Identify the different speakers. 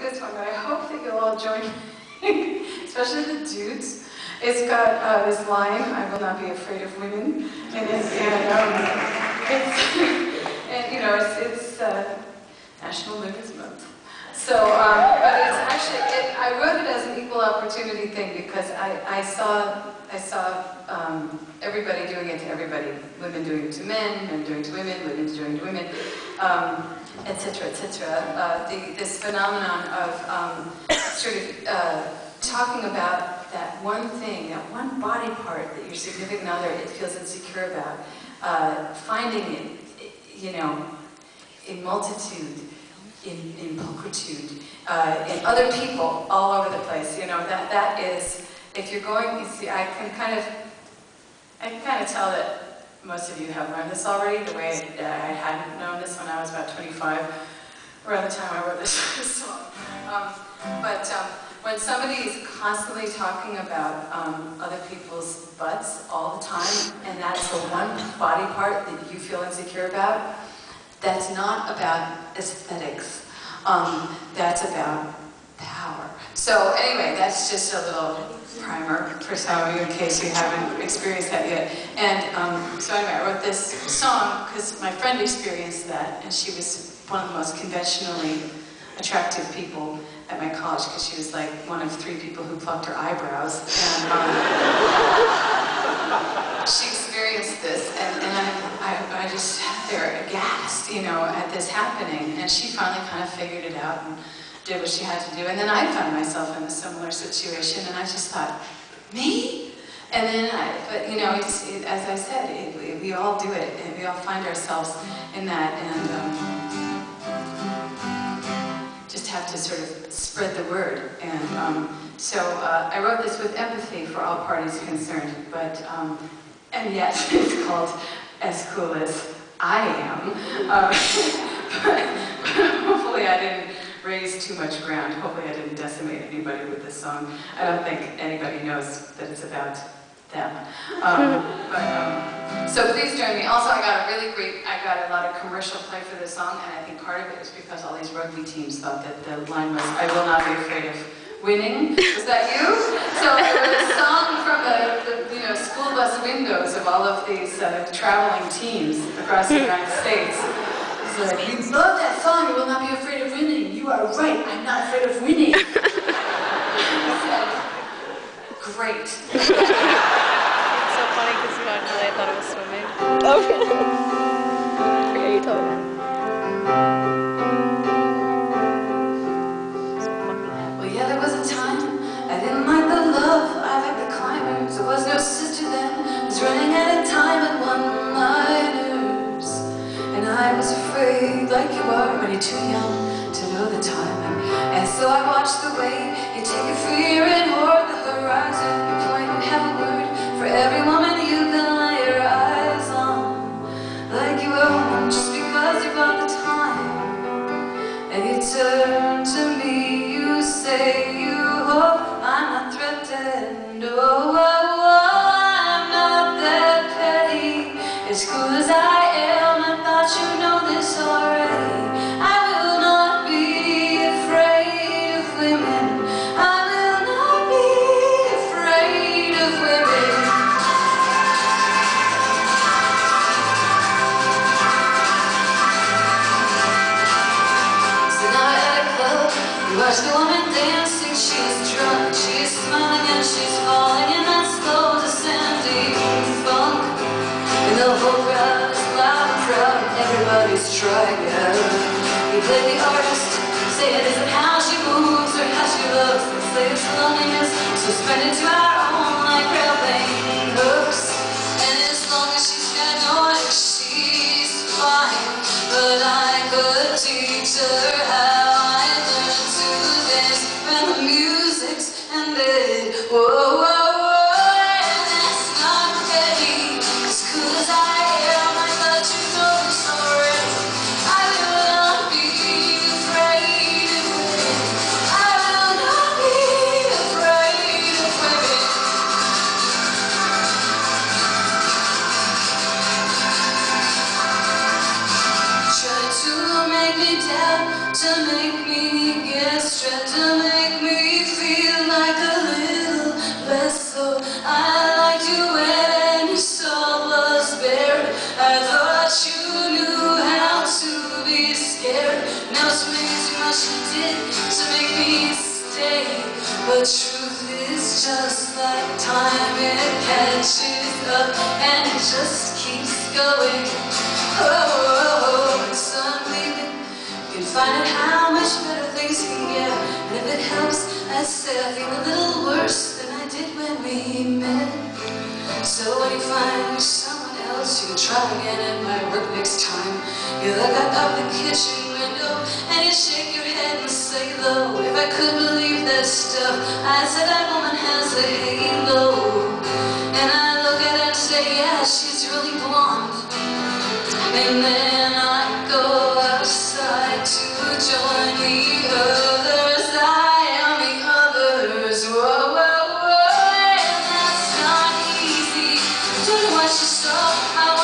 Speaker 1: this one, but I hope that you'll all join me, especially the dudes. It's got this line, "I will not be afraid of women," and you know, it's National Women's Month. So, but it's actually, I wrote it as an equal opportunity thing because I saw everybody doing it to everybody. Women doing it to men, men doing it to women, women doing it to women, etc., etc. This phenomenon of sort of talking about that one thing, that one body part that your significant other feels insecure about, finding it, you know, in multitude, in pulchritude, in other people all over the place. You know, that is, if you're going, you see, I can kind of tell that most of you have learned this already, the way I hadn't known this when I was about 25, around the time I wrote this song. When somebody is constantly talking about other people's butts all the time, and that's the one body part that you feel insecure about, that's not about aesthetics. That's about power. So anyway, that's just a little primer for some of you in case you haven't experienced that yet. And so anyway, I wrote this song because my friend experienced that, and she was one of the most conventionally attractive people at my college because she was like one of 3 people who plucked her eyebrows. And she experienced this, and I just sat there aghast, you know, at this happening. And she finally kind of figured it out and did what she had to do. And then I found myself in a similar situation, and I just thought, me? And then, but you know, as I said, we all do it, and we all find ourselves in that, and just have to sort of spread the word. And so I wrote this with empathy for all parties concerned, but, and yes, it's called As Cool As I Am. But hopefully I didn't raise too much ground. Hopefully I didn't decimate anybody with this song. I don't think anybody knows that it's about them. So please join me. Also, I got a lot of commercial play for this song, and I think part of it was because all these rugby teams thought that the line was, "I will not be afraid of winning." Was that you? So it was a song from the you know, school bus windows of all of these traveling teams across the United States. It's like, "We love that song, "You will not be afraid of winning." You are right, I'm not afraid of winning. I said, great.
Speaker 2: It's so funny because you actually, I thought it was swimming. Okay. Okay, you told me.
Speaker 1: Well, yeah, there was a time I didn't like the love, I liked the climbers. There was no sister then, was running out of time at one-liners. And I was afraid, like you are, when you're too young to know the time. And so I watched the way you take your fear and hoard the horizon. You point and have a word for every woman you can lay your eyes on. Like you own them just because you got the time. And you turn to me, you say you hope I'm not threatened. Oh, oh, oh, I'm not that petty. As cool as I am, I thought you know this already. I will not be afraid of women. I will not be afraid of women. So now at a club, you watch the woman dancing. She's drunk, she's smiling, and she's falling in that slow descending funk. And the whole crowd is loud and proud, and everybody's trying out. You play the artist, say it isn't how she moves or how she looks. They say it's loneliness, so spend it to our own like rail-baiting hooks. And as long as she's got noise, she's fine. But I could teach her how I learned to dance when the music's ended. Whoa, whoa. Afraid of women. did to make me stay. But truth is just like time, it catches up and it just keeps going. Oh, so I'm leaving. You can find out how much better things can get. And if it helps, I say I feel a little worse than I did when we met. So when you find someone else, you can try again at my work next time. You look out the kitchen window and you shake your head and say, "Though, if I could believe that stuff, I'd say that woman has a halo." And I look at her and say, "Yeah, she's really blonde." And then I go outside to join the others. I am the others. Whoa, whoa, whoa. And that's not easy. Tell me what you saw.